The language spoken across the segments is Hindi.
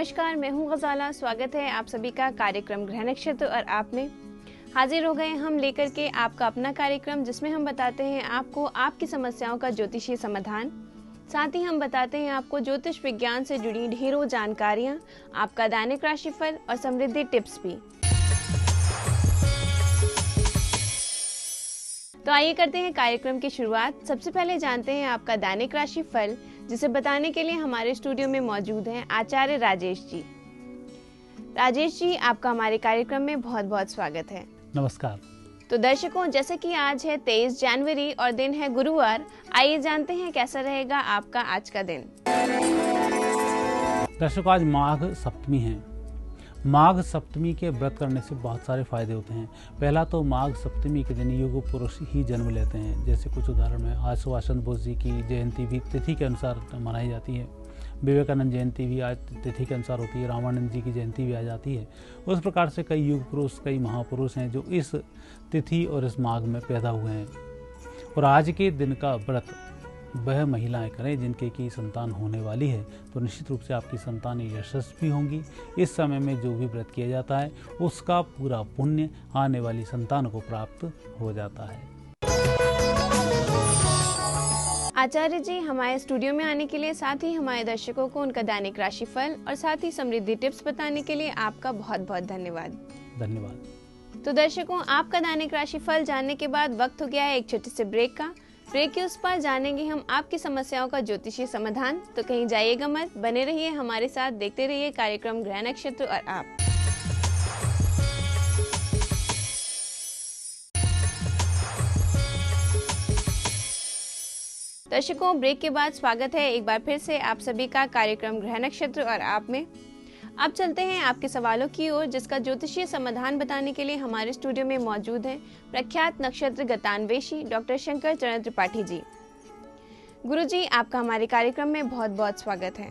नमस्कार, मैं हूं गजाला। स्वागत है आप सभी का कार्यक्रम ग्रह नक्षत्र और आप में। हाजिर हो गए हम लेकर के आपका अपना कार्यक्रम, जिसमें हम बताते हैं आपको आपकी समस्याओं का ज्योतिषीय समाधान। साथ ही हम बताते हैं आपको ज्योतिष विज्ञान से जुड़ी ढेरों जानकारियां, आपका दैनिक राशिफल और समृद्धि टिप्स भी। तो आइए करते हैं कार्यक्रम की शुरुआत। सबसे पहले जानते हैं आपका दैनिक राशिफल, जिसे बताने के लिए हमारे स्टूडियो में मौजूद हैं आचार्य राजेश जी। राजेश जी, आपका हमारे कार्यक्रम में बहुत बहुत स्वागत है। नमस्कार। तो दर्शकों, जैसे कि आज है 23 जनवरी और दिन है गुरुवार, आइए जानते हैं कैसा रहेगा आपका आज का दिन। दर्शकों, आज माघ सप्तमी है। माघ सप्तमी के व्रत करने से बहुत सारे फायदे होते हैं। पहला तो माघ सप्तमी के दिन युग पुरुष ही जन्म लेते हैं। जैसे कुछ उदाहरण में आज सुभाष चंद्र बोस जी की जयंती भी तिथि के अनुसार मनाई जाती है। विवेकानंद जयंती भी आज तिथि के अनुसार होती है। रामानंद जी की जयंती भी आ जाती है। उस प्रकार से कई युग पुरुष, कई महापुरुष हैं जो इस तिथि और इस माघ में पैदा हुए हैं। और आज के दिन का व्रत वह महिलाएं करें जिनके की संतान होने वाली है, तो निश्चित रूप से आपकी संतान यशस्वी होंगी। इस समय में जो भी व्रत किया जाता है उसका पूरा पुण्य आने वाली संतान को प्राप्त हो जाता है। आचार्य जी, हमारे स्टूडियो में आने के लिए, साथ ही हमारे दर्शकों को उनका दैनिक राशिफल और साथ ही समृद्धि टिप्स बताने के लिए आपका बहुत बहुत धन्यवाद। धन्यवाद। तो दर्शकों, आपका दैनिक राशिफल जानने के बाद वक्त हो गया है एक छोटे से ब्रेक का। ब्रेक के उस पर जानेंगे हम आपकी समस्याओं का ज्योतिषीय समाधान। तो कहीं जाइएगा मत, बने रहिए हमारे साथ, देखते रहिए कार्यक्रम ग्रह नक्षत्र और आप। दर्शकों, ब्रेक के बाद स्वागत है एक बार फिर से आप सभी का कार्यक्रम ग्रह नक्षत्र और आप में। अब चलते हैं आपके सवालों की ओर, जिसका ज्योतिषीय समाधान बताने के लिए हमारे स्टूडियो में मौजूद हैं प्रख्यात नक्षत्र गतान्वेषी डॉक्टर शंकर चरण त्रिपाठी जी। गुरुजी, आपका हमारे कार्यक्रम में बहुत बहुत स्वागत है।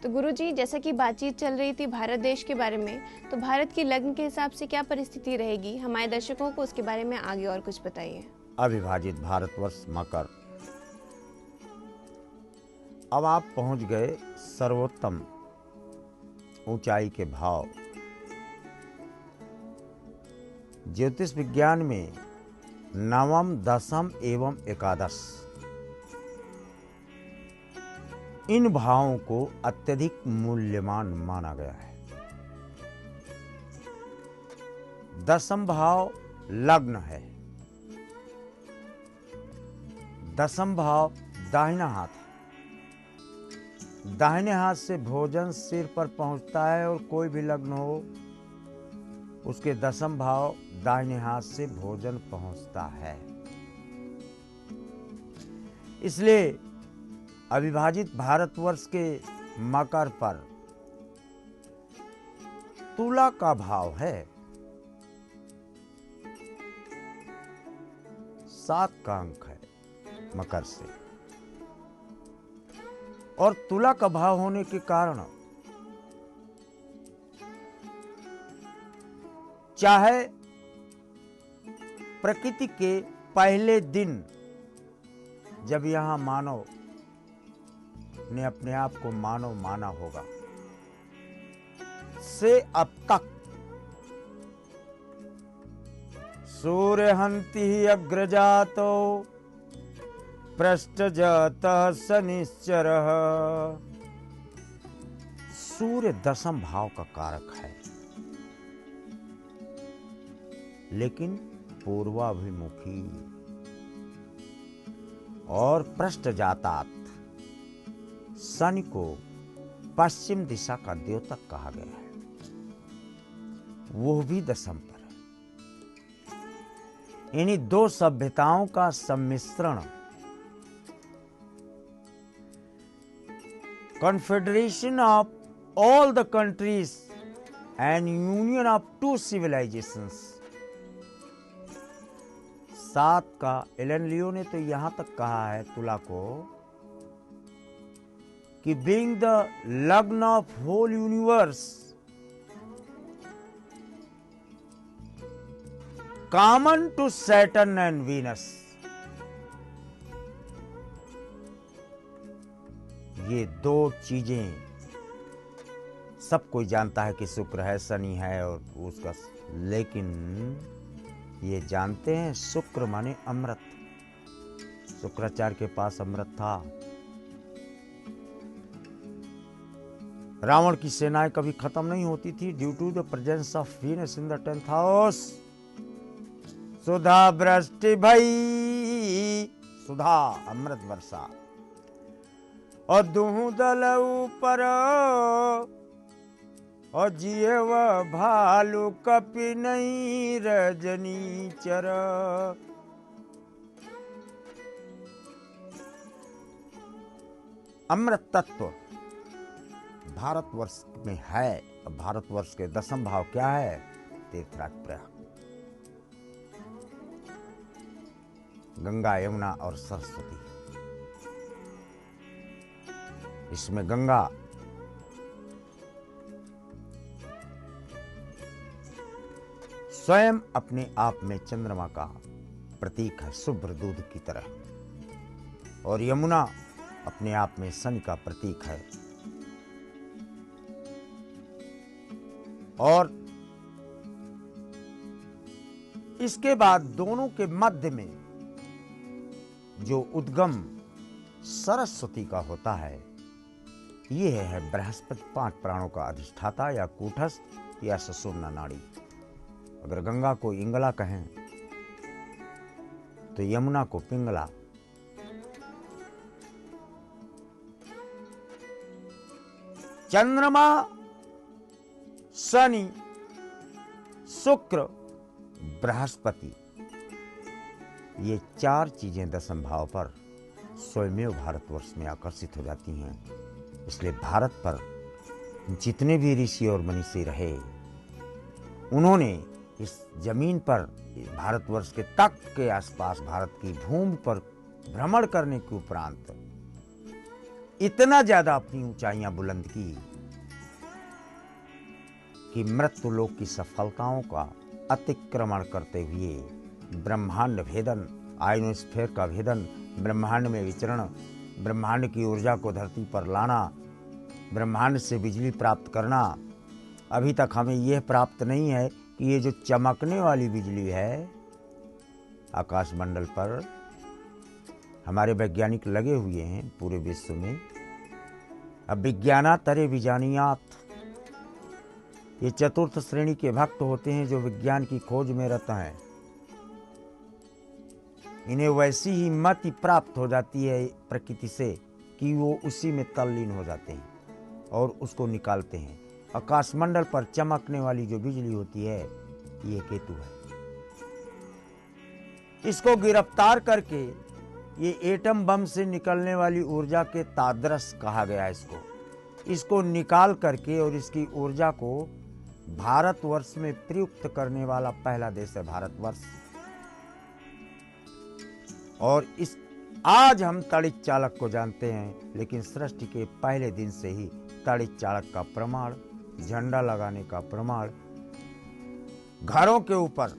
तो गुरुजी, जैसा कि बातचीत चल रही थी भारत देश के बारे में, तो भारत की लग्न के हिसाब से क्या परिस्थिति रहेगी, हमारे दर्शकों को उसके बारे में आगे और कुछ बताइए। अविभाजित भारतवर्ष मकर। अब आप पहुंच गए सर्वोत्तम ऊंचाई के भाव। ज्योतिष विज्ञान में नवम, दशम एवं एकादश, इन भावों को अत्यधिक मूल्यवान माना गया है। दशम भाव लग्न है। दशम भाव दाहिना हाथ है। दाहिने हाथ से भोजन सिर पर पहुंचता है, और कोई भी लग्न हो उसके दशम भाव दाहिने हाथ से भोजन पहुंचता है। इसलिए अविभाजित भारतवर्ष के मकर पर तुला का भाव है। 7 का अंक है मकर से, और तुला का भाव होने के कारण चाहे प्रकृति के पहले दिन जब यहां मानव ने अपने आप को मानव माना होगा, से अब तक सूर्यहंति अग्रजातो पृष्ठजातः शनिश्चरः। सूर्य दशम भाव का कारक है, लेकिन पूर्वाभिमुखी, और पृष्ठजातात शनि को पश्चिम दिशा का द्योतक कहा गया है, वो भी दशम पर है। इन्हीं दो सभ्यताओं का सम्मिश्रण Confederation of all the countries and union of two civilizations। 7 का एलन लियो ने तो यहां तक कहा है तुला को कि being the lagna of whole universe, common to Saturn and Venus, ये दो चीजें सब कोई जानता है कि शुक्र है, शनि है और उसका, लेकिन ये जानते हैं शुक्र माने अमृत। शुक्राचार्य के पास अमृत था। रावण की सेनाएं कभी खत्म नहीं होती थी due to the presence of Venus in the 10th house. सुधा वृष्टि भई, सुधा अमृत वर्षा, और दूह दल ऊपर, और जिए वह भालू कपि नहीं रजनी चर। अमृत तत्व भारतवर्ष में है। और भारतवर्ष के 10th भाव क्या है? तीर्थराज प्रयाग, गंगा, यमुना और सरस्वती। इसमें गंगा स्वयं अपने आप में चंद्रमा का प्रतीक है, शुभ्र दूध की तरह, और यमुना अपने आप में शनि का प्रतीक है। और इसके बाद दोनों के मध्य में जो उद्गम सरस्वती का होता है, ये है बृहस्पति, 5 प्राणों का अधिष्ठाता, या कूटस्थ या सुषुम्ना नाड़ी। अगर गंगा को इंगला कहें तो यमुना को पिंगला। चंद्रमा, शनि, शुक्र, बृहस्पति, ये 4 चीजें 10th भाव पर स्वयं भारतवर्ष में आकर्षित हो जाती हैं। इसलिए भारत पर जितने भी ऋषि और मनीषी रहे, उन्होंने इस जमीन पर, भारतवर्ष के तट के आसपास, भारत की भूमि पर भ्रमण करने के उपरांत इतना ज्यादा अपनी ऊंचाइयां बुलंद की कि मृत्युलोक की सफलताओं का अतिक्रमण करते हुए ब्रह्मांड भेदन, आयनोस्फीयर का भेदन, ब्रह्मांड में विचरण, ब्रह्मांड की ऊर्जा को धरती पर लाना, ब्रह्मांड से बिजली प्राप्त करना। अभी तक हमें यह प्राप्त नहीं है कि ये जो चमकने वाली बिजली है आकाशमंडल पर, हमारे वैज्ञानिक लगे हुए हैं पूरे विश्व में। अब विज्ञानातरे विजानियात, ये 4th श्रेणी के भक्त होते हैं जो विज्ञान की खोज में रहते हैं। इन्हें वैसी ही मति प्राप्त हो जाती है प्रकृति से कि वो उसी में तल्लीन हो जाते हैं और उसको निकालते हैं। आकाशमंडल पर चमकने वाली जो बिजली होती है, ये केतु है। इसको गिरफ्तार करके ये एटम बम से निकलने वाली ऊर्जा के तादरस कहा गया है इसको निकाल करके, और इसकी ऊर्जा को भारतवर्ष में प्रयुक्त करने वाला पहला देश है भारतवर्ष। और इस आज हम तड़ित चालक को जानते हैं, लेकिन सृष्टि के पहले दिन से ही तड़ित चालक का प्रमाण, झंडा लगाने का प्रमाण, घरों के ऊपर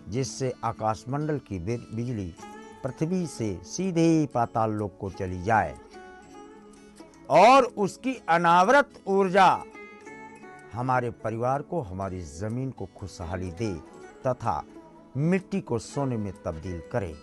जिससे आकाशमंडल की बिजली पृथ्वी से सीधे ही पाताल लोक को चली जाए और उसकी अनावरत ऊर्जा हमारे परिवार को, हमारी जमीन को खुशहाली दे तथा मिट्टी को सोने में तब्दील करे,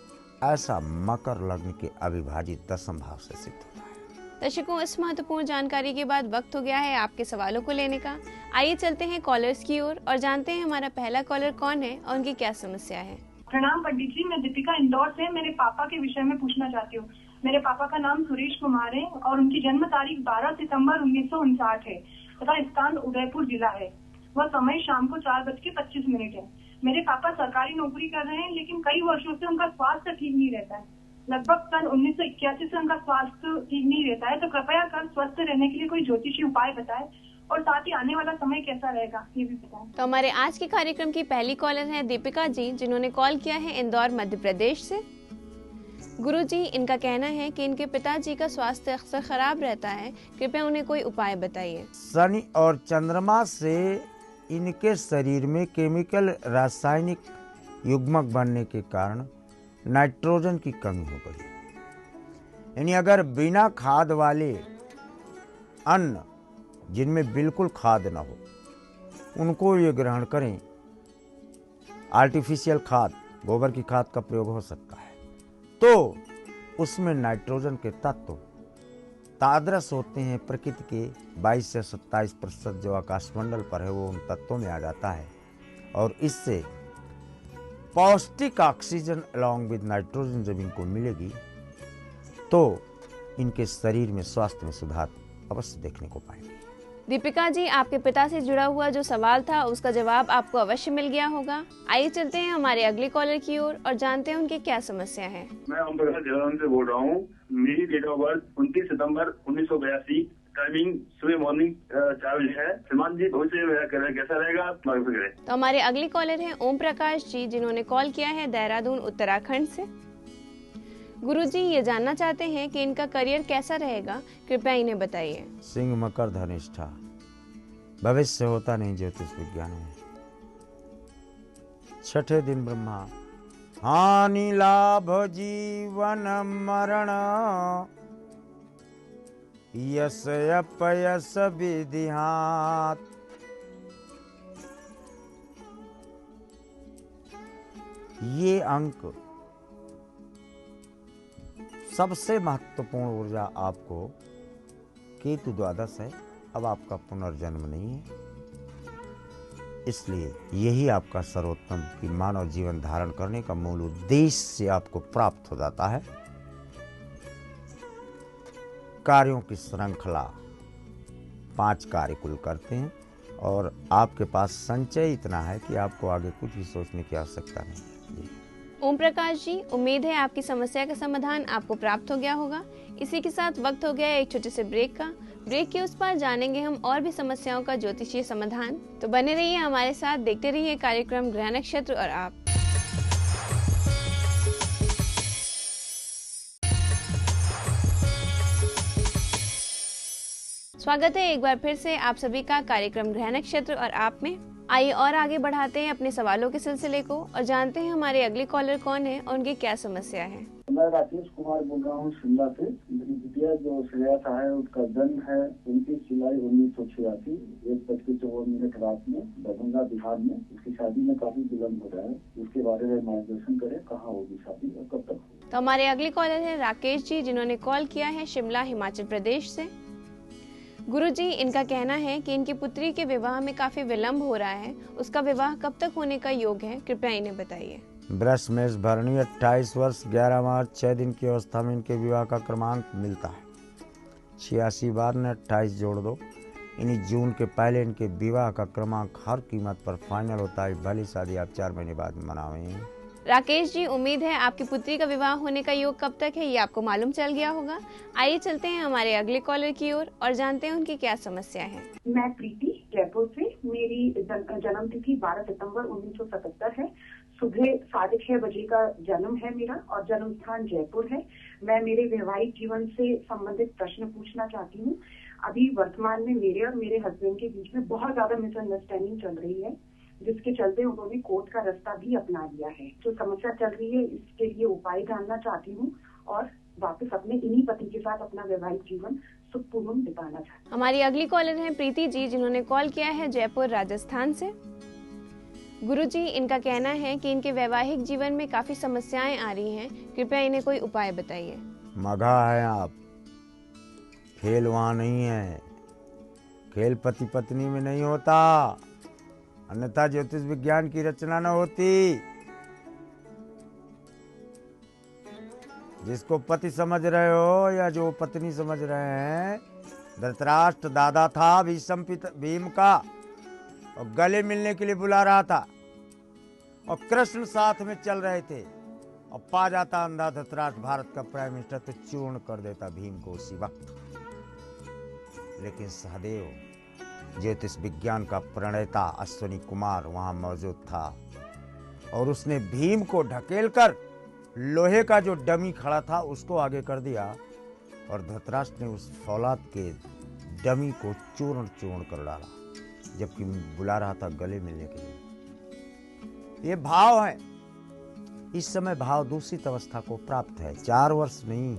ऐसा मकर लग्न के अविभाजित 10th भाव से सिद्ध होता है। दर्शकों, इस महत्वपूर्ण जानकारी के बाद वक्त हो गया है आपके सवालों को लेने का। आइए चलते हैं कॉलर्स की ओर और जानते हैं हमारा पहला कॉलर कौन है और उनकी क्या समस्या है। प्रणाम पंडित जी, मैं दीपिका इंदौर से मेरे पापा के विषय में पूछना चाहती हूँ। मेरे पापा का नाम सुरेश कुमार है और उनकी जन्म तारीख 12 सितंबर 1959 है तथा स्थान उदयपुर जिला है। वह समय शाम को 4:25 है। मेरे पापा सरकारी नौकरी कर रहे हैं, लेकिन कई वर्षों से उनका स्वास्थ्य ठीक नहीं रहता है। लगभग सन 1981 से उनका स्वास्थ्य ठीक नहीं रहता है, तो कृपया कर स्वस्थ रहने के लिए कोई ज्योतिषी उपाय बताएं और साथ ही आने वाला समय कैसा रहेगा ये भी बताएं। तो हमारे आज के कार्यक्रम की पहली कॉलर है दीपिका जी, जिन्होंने कॉल किया है इंदौर मध्य प्रदेश से। गुरुजी, इनका कहना है कि इनके पिताजी का स्वास्थ्य अक्सर खराब रहता है, कृपया उन्हें कोई उपाय बताइए। शनि और चंद्रमा से इनके शरीर में केमिकल रासायनिक युग्मक बनने के कारण नाइट्रोजन की कमी हो गई। यानी अगर बिना खाद वाले अन्न जिनमें बिल्कुल खाद न हो, उनको ये ग्रहण करें। आर्टिफिशियल खाद, गोबर की खाद का प्रयोग हो सकता है, तो उसमें नाइट्रोजन के तत्व तादरस होते हैं। प्रकृति के 22 से 27% जो आकाशमंडल पर है वो उन तत्वों में आ जाता है, और इससे पौष्टिक ऑक्सीजन अलॉन्ग विद नाइट्रोजन जब इनको मिलेगी तो इनके शरीर में, स्वास्थ्य में सुधार अवश्य देखने को पाएंगे। दीपिका जी, आपके पिता से जुड़ा हुआ जो सवाल था उसका जवाब आपको अवश्य मिल गया होगा। आइए चलते हैं हमारे अगले कॉलर की ओर और जानते हैं उनकी क्या समस्या है। मैं ओम प्रकाश जयराम से बोल रहा हूँ। मेरी डेट ऑफ बर्थ 29 सितंबर 1982, टाइमिंग सुबह मॉर्निंग 4 बजे है। श्रीमान जी भविष्य में कैसा रहेगा आप मार्गदर्शन करें। तो हमारे अगले कॉलर हैं ओम प्रकाश जी, जिन्होंने कॉल किया है देहरादून उत्तराखंड से। गुरुजी ये जानना चाहते हैं कि इनका करियर कैसा रहेगा, कृपया इन्हें बताइए। सिंह मकर धनिष्ठा, भविष्य होता नहीं ज्योतिष विज्ञान में। छठे दिन ब्रह्मा, हानि लाभ जीवन मरण, यश अपयश विधिहात। ये अंक सबसे महत्वपूर्ण ऊर्जा आपको केतु द्वादश है। अब आपका पुनर्जन्म नहीं है, इसलिए यही आपका सर्वोत्तम की मानव जीवन धारण करने का मूल उद्देश्य से आपको प्राप्त हो जाता है। कार्यों की श्रृंखला 5 कार्य कुल करते हैं, और आपके पास संचय इतना है कि आपको आगे कुछ भी सोचने की आवश्यकता नहीं है। ओम प्रकाश जी, उम्मीद है आपकी समस्या का समाधान आपको प्राप्त हो गया होगा। इसी के साथ वक्त हो गया है एक छोटे से ब्रेक का। ब्रेक के उस पार जानेंगे हम और भी समस्याओं का ज्योतिषीय समाधान। तो बने रहिए हमारे साथ, देखते रहिए कार्यक्रम ग्रह नक्षत्र और आप। स्वागत है एक बार फिर से आप सभी का कार्यक्रम ग्रह नक्षत्र और आप में। आइए और आगे बढ़ाते हैं अपने सवालों के सिलसिले को और जानते हैं हमारे अगले कॉलर कौन है और उनकी क्या समस्या है। मैं राकेश कुमार बोल रहा हूँ शिमला से। मेरी बिटिया जो श्रेया सा है उसका जन्म है 29 जुलाई 1986, 1:54 रात में दरभंगा बिहार में। उसकी शादी में काफी विलम्ब हो रहा है, उसके बारे में मार्गदर्शन करें, कहाँ होगी शादी और कब तक होगी। तो हमारे अगले कॉलर है राकेश जी, जिन्होंने कॉल किया है शिमला हिमाचल प्रदेश से। गुरुजी, इनका कहना है कि इनकी पुत्री के विवाह में काफी विलम्ब हो रहा है, उसका विवाह कब तक होने का योग है, कृपया इन्हें बताइए। वृष मेष भरणी 28 वर्ष 11 मार्च 6 दिन की अवस्था में इनके विवाह का क्रमांक मिलता है 86 बार ने 28 जोड़ दो। इन्हीं जून के पहले इनके विवाह का क्रमांक हर कीमत पर फाइनल होता है। भली शादी आप 4 महीने बाद मनावें। राकेश जी, उम्मीद है आपकी पुत्री का विवाह होने का योग कब तक है ये आपको मालूम चल गया होगा। आइए चलते हैं हमारे अगले कॉलर की ओर और जानते हैं उनकी क्या समस्या है। मैं प्रीति जयपुर से। मेरी जन्म तिथि 12 सितंबर 1977 है। सुबह 6:30 बजे का जन्म है मेरा और जन्म स्थान जयपुर है। मैं मेरे वैवाहिक जीवन से संबंधित प्रश्न पूछना चाहती हूँ। अभी वर्तमान में मेरे और मेरे हस्बैंड के बीच में बहुत ज्यादा मिसअंडरस्टैंडिंग चल रही है, जिसके चलते उन्होंने कोर्ट का रास्ता भी अपना लिया है। जो समस्या चल रही है इसके लिए उपाय जानना चाहती हूँ और वापस अपने इन्हीं पति के साथ अपना वैवाहिक जीवन सुखपूर्ण बिताना चाहती हूँ। हमारी अगली कॉलर है प्रीति जी, जिन्होंने कॉल किया है जयपुर राजस्थान से। गुरुजी, इनका कहना है कि इनके वैवाहिक जीवन में काफी समस्याएं आ रही हैं, कृपया इन्हें कोई उपाय बताइए। मगा है आप, खेल वहाँ नहीं है। खेल पति पत्नी में नहीं होता, अन्यथा ज्योतिष विज्ञान की रचना न होती। जिसको पति समझ रहे हो या जो पत्नी समझ रहे हैं, धृतराष्ट्र दादा था भीम का और गले मिलने के लिए बुला रहा था और कृष्ण साथ में चल रहे थे और पा जाता अंधा धृतराष्ट्र भारत का प्राइम मिनिस्टर तो चूर्ण कर देता भीम को उसी वक्त। लेकिन सहदेव ज्योतिष विज्ञान का प्रणेता अश्विनी कुमार वहां मौजूद था और उसने भीम को ढकेलकर लोहे का जो डमी खड़ा था उसको आगे कर दिया और धृतराष्ट्र ने उस फौलाद के डमी को चूर्ण चूर्ण कर डाला, जबकि बुला रहा था गले मिलने के लिए। ये भाव है। इस समय भाव दूषित अवस्था को प्राप्त है। 4 वर्ष नहीं,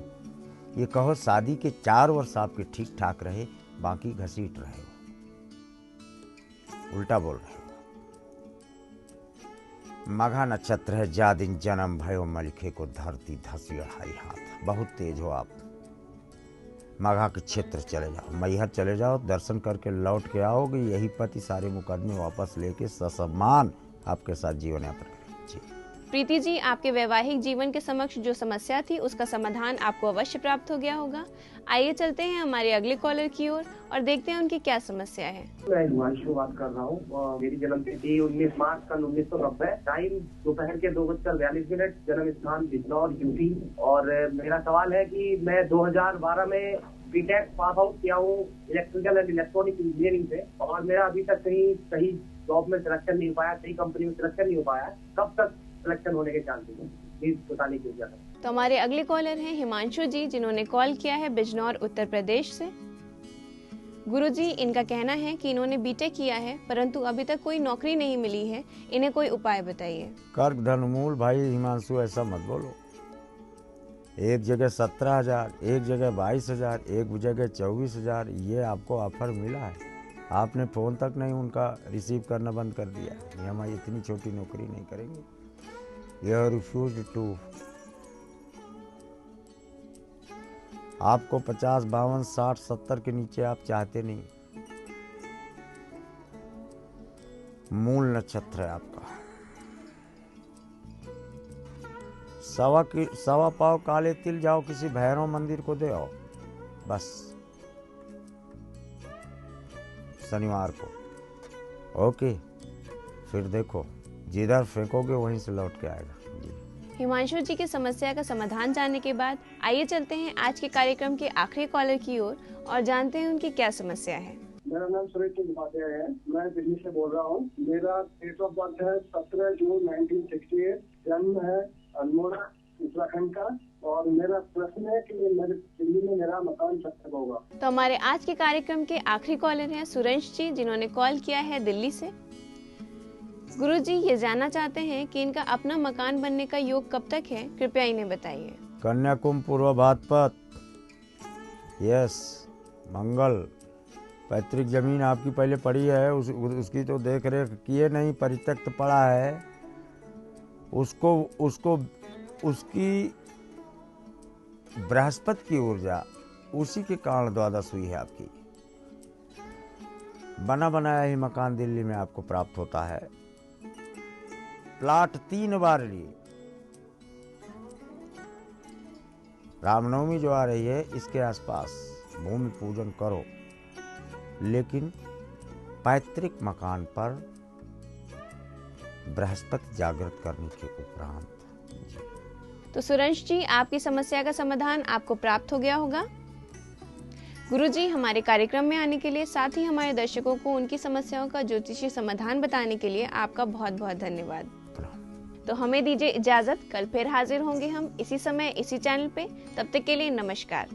ये कहो शादी के 4 वर्ष आपके ठीक ठाक रहे, बाकी घसीट रहे हो। उल्टा बोल रहे हो। मघा नक्षत्र है, जा दिन जन्म भयो मलिखे को धरती धसी अढ़ाई हाथ। बहुत तेज हो आप। मघा के क्षेत्र चले जाओ, मैहर चले जाओ, दर्शन करके लौट के आओगे, यही पति सारे मुकदमे वापस लेके ससम्मान आपके साथ जीवन यापन करेंगे। प्रीति जी, आपके वैवाहिक जीवन के समक्ष जो समस्या थी उसका समाधान आपको अवश्य प्राप्त हो गया होगा। आइए चलते हैं हमारे अगले कॉलर की ओर और देखते हैं उनकी क्या समस्या है। मैं हिमांशु बात कर रहा हूँ। मेरी जन्म तिथि 19 मार्च सन 1990, टाइम दोपहर के 2:42, जन्म स्थान बिजनौर यूपी। और मेरा सवाल है कि मैं 2012 में बीटेक पास आउट किया हूँ इलेक्ट्रिकल एंड इलेक्ट्रॉनिक इंजीनियरिंग से, और मेरा अभी तक कहीं सही जॉब में सिलेक्शन नहीं हो पाया, सही कंपनी में सिलेक्शन नहीं हो पाया। कब तक सिलेक्शन होने के चांसेस हैं, प्लीज बताने की जरूरत है। तो हमारे अगले कॉलर हैं हिमांशु जी, जिन्होंने कॉल किया है बिजनौर उत्तर प्रदेश से। गुरुजी, इनका कहना है कि इन्होंने बीटेक किया है परंतु अभी तक कोई नौकरी नहीं मिली है, इन्हें कोई उपाय बताइए। कर्क धनमूल भाई हिमांशु, ऐसा मत बोलो। एक जगह 17,000, एक जगह 22,000, एक जगह 24,000, ये आपको ऑफर मिला है। आपने फ़ोन तक नहीं उनका रिसीव करना बंद कर दिया। ये हमारी इतनी छोटी नौकरी नहीं करेंगे। यह रिफ्यूज टू। आपको 50, 52, 60, 70 के नीचे आप चाहते नहीं। मूल नक्षत्र है आपका। सवा पाव काले तिल जाओ किसी भैरव मंदिर को दे आओ, बस शनिवार को। ओके, फिर देखो जिधर फेंकोगे वहीं से लौट के आएगा। हिमांशु जी की समस्या का समाधान जानने के बाद आइए चलते हैं आज के कार्यक्रम के आखिरी कॉलर की ओर और जानते हैं उनकी क्या समस्या है। मेरा नाम सुरेश उपाध्याय है, मैं दिल्ली से बोल रहा हूँ। मेरा डेट ऑफ बर्थ है 17 जून 1968, जन्म है अल्मोड़ा उत्तराखंड का, और मेरा प्रश्न है कि मेरे दिल्ली में मेरा मकान कब तक होगा। तो हमारे आज के कार्यक्रम के आखिरी कॉलर हैं सुरेश जी, जिन्होंने कॉल किया है दिल्ली से। गुरुजी, ये जानना चाहते हैं कि इनका अपना मकान बनने का योग कब तक है, कृपया इन्हें बताइए। कन्या कुंभ पूर्व भाद्रपद, यस, मंगल। पैतृक जमीन आपकी पहले पड़ी है, उसकी तो देख रेख किए नहीं, परित्यक्त पड़ा है। उसको उसकी बृहस्पति की ऊर्जा, उसी के कारण द्वादश हुई है आपकी। बना बनाया ही मकान दिल्ली में आपको प्राप्त होता है। प्लाट 3 बार लिए। रामनवमी जो आ रही है इसके आसपास भूमि पूजन करो, लेकिन पैतृक मकान पर बृहस्पति जागृत करने के उपरांत। तो सुरेश जी, आपकी समस्या का समाधान आपको प्राप्त हो गया होगा। गुरुजी, हमारे कार्यक्रम में आने के लिए, साथ ही हमारे दर्शकों को उनकी समस्याओं का ज्योतिषीय समाधान बताने के लिए आपका बहुत बहुत धन्यवाद। तो हमें दीजिए इजाजत, कल फिर हाजिर होंगे हम इसी समय इसी चैनल पे। तब तक के लिए नमस्कार।